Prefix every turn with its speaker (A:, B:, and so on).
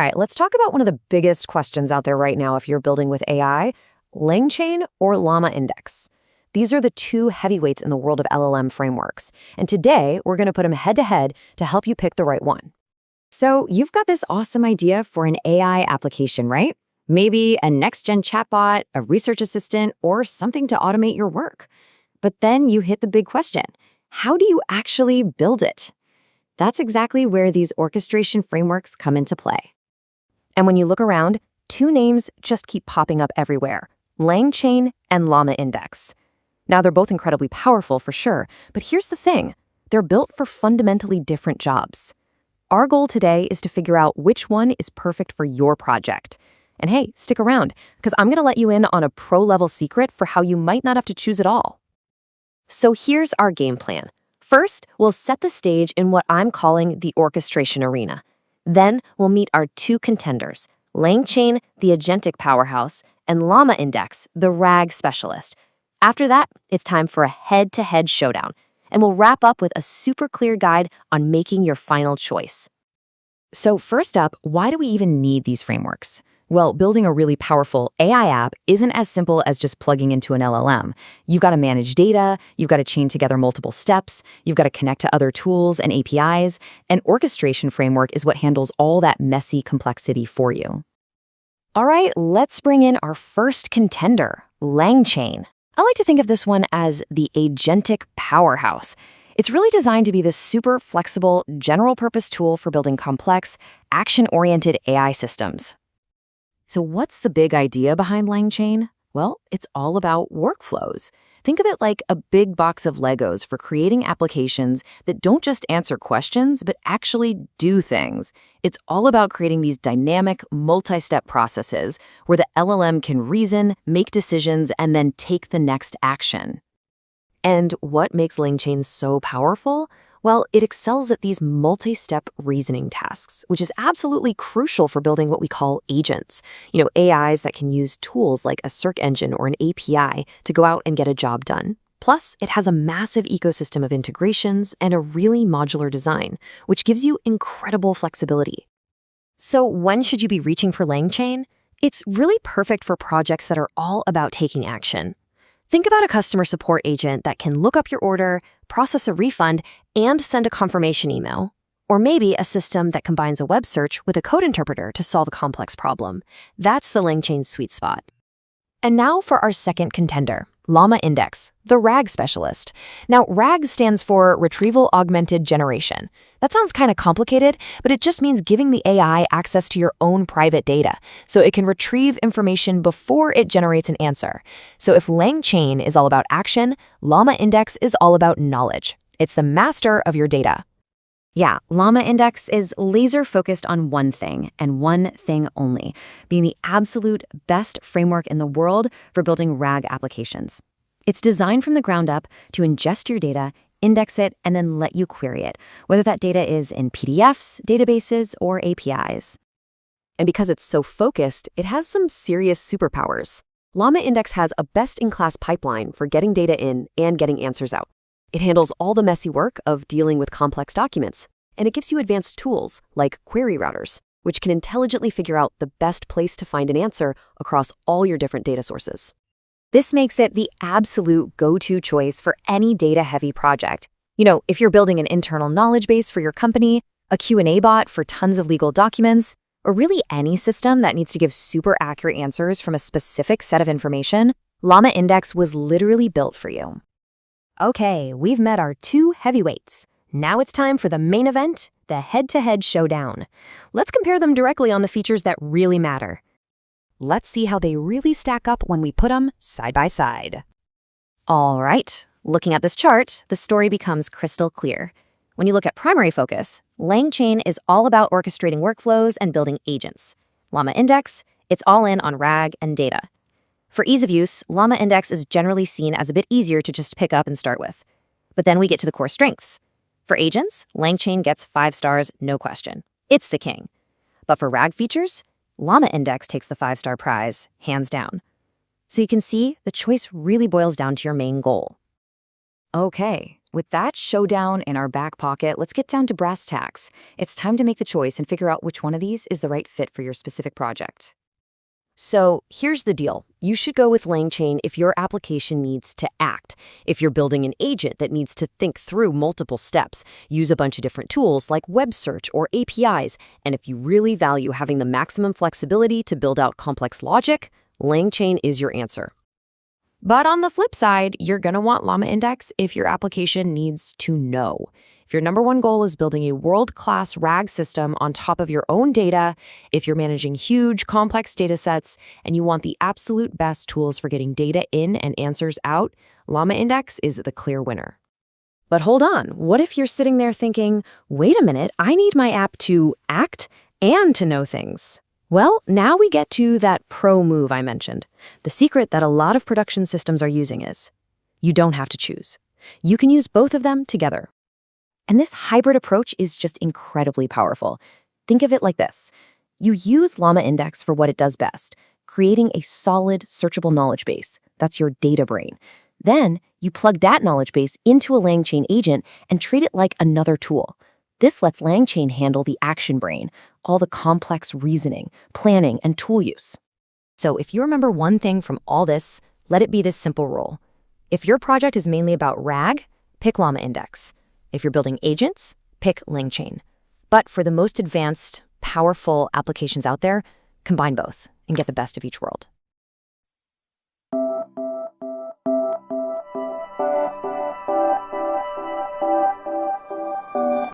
A: right, let's talk about one of the biggest questions out there right now if you're building with AI, LangChain or LlamaIndex. These are the two heavyweights in the world of LLM frameworks, and today we're going to put them head-to-head to help you pick the right one.
B: So you've got this awesome idea for an AI application, right? Maybe a next-gen chatbot, a research assistant, or something to automate your work. But then you hit the big question. How do you actually build it? That's exactly where these orchestration frameworks come into play.
A: And when you look around, two names just keep popping up everywhere, LangChain and LlamaIndex. Now, they're both incredibly powerful for sure, but here's the thing. They're built for fundamentally different jobs. Our goal today is to figure out which one is perfect for your project. And hey, stick around, because I'm going to let you in on a pro-level secret for how you might not have to choose it all. So here's our game plan. First, we'll set the stage in what I'm calling the orchestration arena. Then we'll meet our two contenders, LangChain, the agentic powerhouse, and LlamaIndex, the RAG specialist. After that, it's time for a head-to-head showdown, and we'll wrap up with a super clear guide on making your final choice.
B: So first up, why do we even need these frameworks? Well, building a really powerful AI app isn't as simple as just plugging into an LLM. You've got to manage data, you've got to chain together multiple steps, you've got to connect to other tools and APIs. An orchestration framework is what handles all that messy complexity for you.
A: All right, let's bring in our first contender, LangChain. I like to think of this one as the agentic powerhouse. It's really designed to be this super flexible, general-purpose tool for building complex, action-oriented AI systems.
B: So what's the big idea behind LangChain? Well, it's all about workflows. Think of it like a big box of Legos for creating applications that don't just answer questions, but actually do things. It's all about creating these dynamic, multi-step processes where the LLM can reason, make decisions, and then take the next action.
A: And what makes LangChain so powerful? Well, it excels at these multi-step reasoning tasks, which is absolutely crucial for building what we call agents. AIs that can use tools like a search engine or an API to go out and get a job done. Plus, it has a massive ecosystem of integrations and a really modular design, which gives you incredible flexibility. So when should you be reaching for LangChain? It's really perfect for projects that are all about taking action. Think about a customer support agent that can look up your order, process a refund, and send a confirmation email. Or maybe a system that combines a web search with a code interpreter to solve a complex problem. That's the LangChain's sweet spot. And now for our second contender, LlamaIndex, the RAG specialist. Now, RAG stands for Retrieval Augmented Generation. That sounds kind of complicated, but it just means giving the AI access to your own private data, so it can retrieve information before it generates an answer. So if LangChain is all about action, LlamaIndex is all about knowledge. It's the master of your data.
B: Yeah, LlamaIndex is laser-focused on one thing, and one thing only, being the absolute best framework in the world for building RAG applications. It's designed from the ground up to ingest your data, index it, and then let you query it, whether that data is in PDFs, databases, or APIs.
A: And because it's so focused, it has some serious superpowers. LlamaIndex has a best-in-class pipeline for getting data in and getting answers out. It handles all the messy work of dealing with complex documents, and it gives you advanced tools like query routers, which can intelligently figure out the best place to find an answer across all your different data sources. This makes it the absolute go-to choice for any data-heavy project. If you're building an internal knowledge base for your company, a Q&A bot for tons of legal documents, or really any system that needs to give super accurate answers from a specific set of information, LlamaIndex was literally built for you. Okay, we've met our two heavyweights. Now it's time for the main event, the head-to-head showdown. Let's compare them directly on the features that really matter. Let's see how they really stack up when we put them side by side. All right, looking at this chart, the story becomes crystal clear. When you look at primary focus, LangChain is all about orchestrating workflows and building agents. LlamaIndex, it's all in on RAG and data. For ease of use, LlamaIndex is generally seen as a bit easier to just pick up and start with. But then we get to the core strengths. For agents, LangChain gets 5 stars, no question. It's the king. But for RAG features, LlamaIndex takes the 5-star prize, hands down. So you can see the choice really boils down to your main goal. Okay,
B: With that showdown in our back pocket, let's get down to brass tacks. It's time to make the choice and figure out which one of these is the right fit for your specific project. So here's the deal. You should go with LangChain if your application needs to act. If you're building an agent that needs to think through multiple steps, use a bunch of different tools like web search or APIs, and if you really value having the maximum flexibility to build out complex logic, LangChain is your answer. But on the flip side, you're going to want LlamaIndex if your application needs to know. If your number one goal is building a world-class RAG system on top of your own data, if you're managing huge, complex data sets, and you want the absolute best tools for getting data in and answers out, LlamaIndex is the clear winner. But hold on, what if you're sitting there thinking, wait a minute, I need my app to act and to know things? Well, now we get to that pro move I mentioned. The secret that a lot of production systems are using is, you don't have to choose. You can use both of them together. And this hybrid approach is just incredibly powerful. Think of it like this. You use LlamaIndex for what it does best, creating a solid, searchable knowledge base. That's your data brain. Then you plug that knowledge base into a LangChain agent and treat it like another tool. This lets LangChain handle the action brain, all the complex reasoning, planning, and tool use. So if you remember one thing from all this, let it be this simple rule. If your project is mainly about RAG, pick LlamaIndex. If you're building agents, pick LangChain. But for the most advanced, powerful applications out there, combine both and get the best of each world.